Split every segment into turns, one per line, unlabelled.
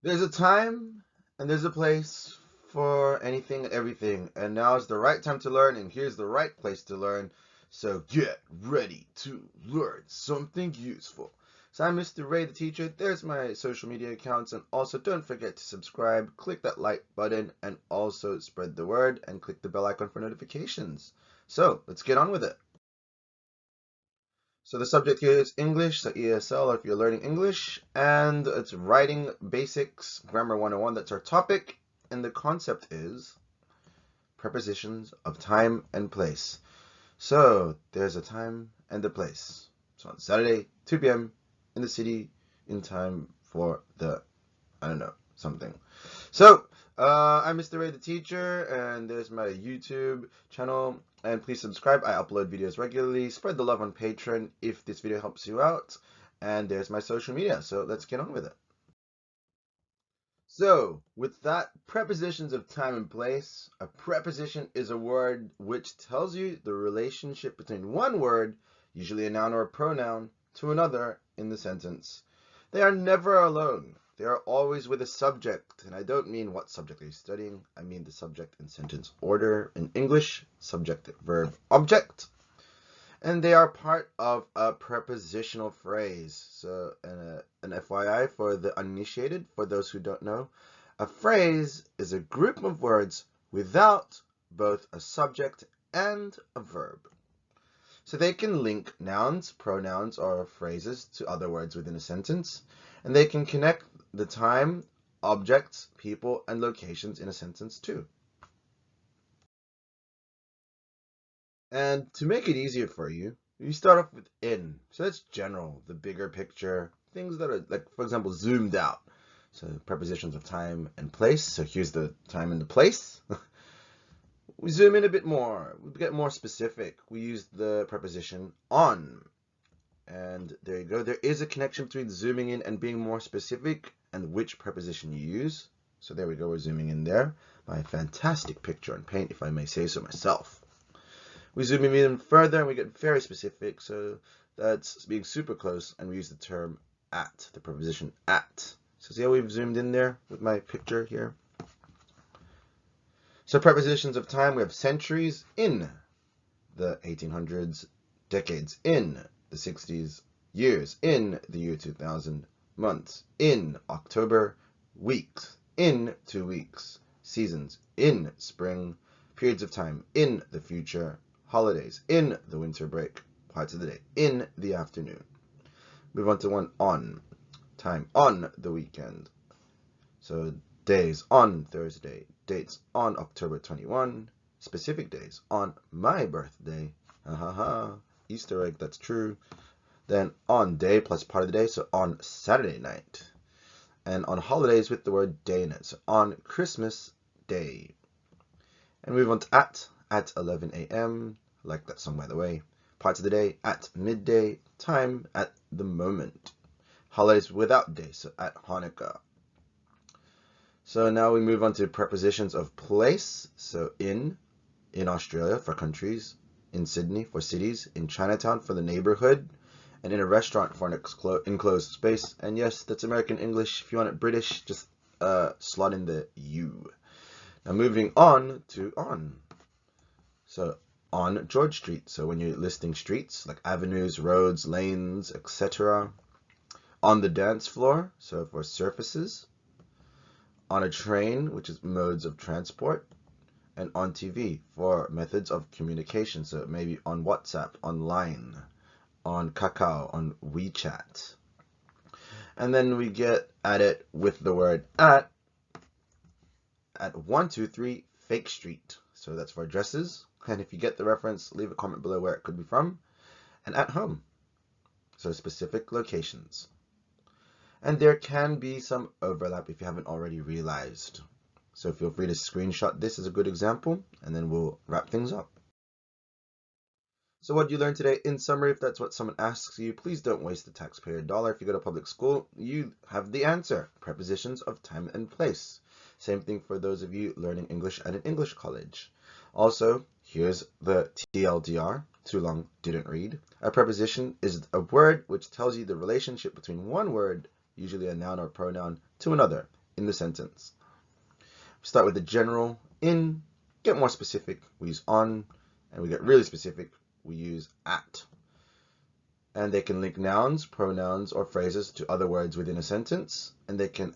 There's a time and there's a place for anything and everything, and now is the right time to learn, and here's the right place to learn. So get ready to learn something useful. So I'm Mr. Ray the teacher. There's my social media accounts, and also don't forget to subscribe, click that like button, and also spread the word and click the bell icon for notifications. So let's get on with it. So the subject here is English, so ESL if you're learning English, and it's writing basics, grammar 101, that's our topic, and the concept is prepositions of time and place. So there's a time and a place. So on Saturday, 2 p.m. in the city, in time for the, I don't know, something. So, I'm Mr. Ray the teacher, and there's my YouTube channel. And please subscribe. I upload videos regularly. Spread the love on Patreon if this video helps you out. And there's my social media. So let's get on with it. So, with that, prepositions of time and place. A preposition is a word which tells you the relationship between one word, usually a noun or a pronoun, to another in the sentence. They are never alone. They are always with a subject, and I don't mean what subject are you studying. I mean the subject in sentence order in English, subject, verb, object. And they are part of a prepositional phrase. So an FYI for the uninitiated, for those who don't know, a phrase is a group of words without both a subject and a verb. So they can link nouns, pronouns, or phrases to other words within a sentence, and they can connect the time, objects, people, and locations in a sentence too. And to make it easier for you, you start off with in. So that's general, the bigger picture, things that are, like, for example, zoomed out. So prepositions of time and place. So here's the time and the place. We zoom in a bit more. We get more specific. We use the preposition on. And there you go. There is a connection between zooming in and being more specific and which preposition you use. So there we go. We're zooming in there. My fantastic picture on paint, if I may say so myself. We zoom in even further and we get very specific, so that's being super close, and we use the term at, the preposition at. So see how we've zoomed in there with my picture here? So prepositions of time, we have centuries, in the 1800s, decades, in the 60s, years, in the year 2000, months, in October, weeks, in 2 weeks, seasons, in spring, periods of time, in the future, holidays, in the winter break, parts of the day, in the afternoon. Move on to one on, time, on the weekend. So days, on Thursday, dates, on October 21, specific days, on my birthday, Easter egg, that's true. Then on day plus part of the day, so on Saturday night. And on holidays with the word day in it, so on Christmas Day. And move on to at 11 a.m., like that song by the way. Parts of the day, at midday, time, at the moment. Holidays without day, so at Hanukkah. So now we move on to prepositions of place. So in Australia for countries, in Sydney for cities, in Chinatown for the neighborhood, and in a restaurant for an enclosed space. And yes, that's American English. If you want it British, just slot in the U. Now moving on to on. So on George Street. So when you're listing streets like avenues, roads, lanes, etc. On the dance floor, so for surfaces. On a train, which is modes of transport. And on TV for methods of communication. So maybe on WhatsApp, online, on Kakao, on WeChat. And then we get at it with the word at 123 Fake Street. So that's for addresses. And if you get the reference, leave a comment below where it could be from. And at home. So specific locations. And there can be some overlap if you haven't already realized. So feel free to screenshot this as a good example, and then we'll wrap things up. So what did you learn today? In summary, if that's what someone asks you, please don't waste the taxpayer dollar. If you go to public school, you have the answer. Prepositions of time and place. Same thing for those of you learning English at an English college. Also, here's the TLDR, too long, didn't read. A preposition is a word which tells you the relationship between one word, usually a noun or pronoun, to another in the sentence. We start with the general in, get more specific, we use on, and we get really specific, we use at. And they can link nouns, pronouns, or phrases to other words within a sentence, and they can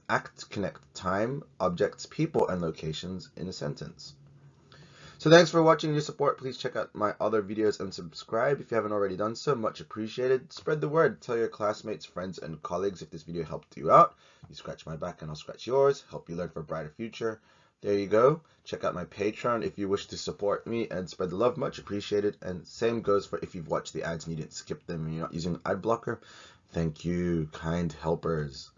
connect time, objects, people, and locations in a sentence. So thanks for watching. Your support. Please check out my other videos and subscribe if you haven't already done so. Much appreciated. Spread the word. Tell your classmates, friends, and colleagues if this video helped you out. You scratch my back and I'll scratch yours. Help you learn for a brighter future. There you go. Check out my Patreon if you wish to support me and spread the love. Much appreciated. And same goes for if you've watched the ads and you didn't skip them and you're not using an ad blocker. Thank you, kind helpers.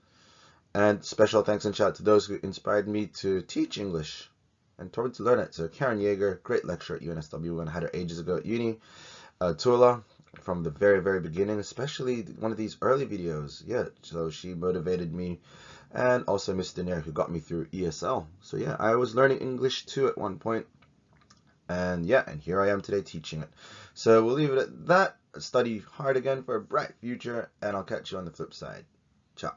And special thanks and shout out to those who inspired me to teach English and told me to learn it. So Karen Yeager, great lecturer at UNSW when I had her ages ago at uni. Tula, from the very, very beginning, especially one of these early videos. Yeah, so she motivated me. And also Miss Denier, who got me through ESL. So yeah, I was learning English too at one point. And yeah, and here I am today teaching it. So we'll leave it at that. Study hard again for a bright future, and I'll catch you on the flip side. Ciao.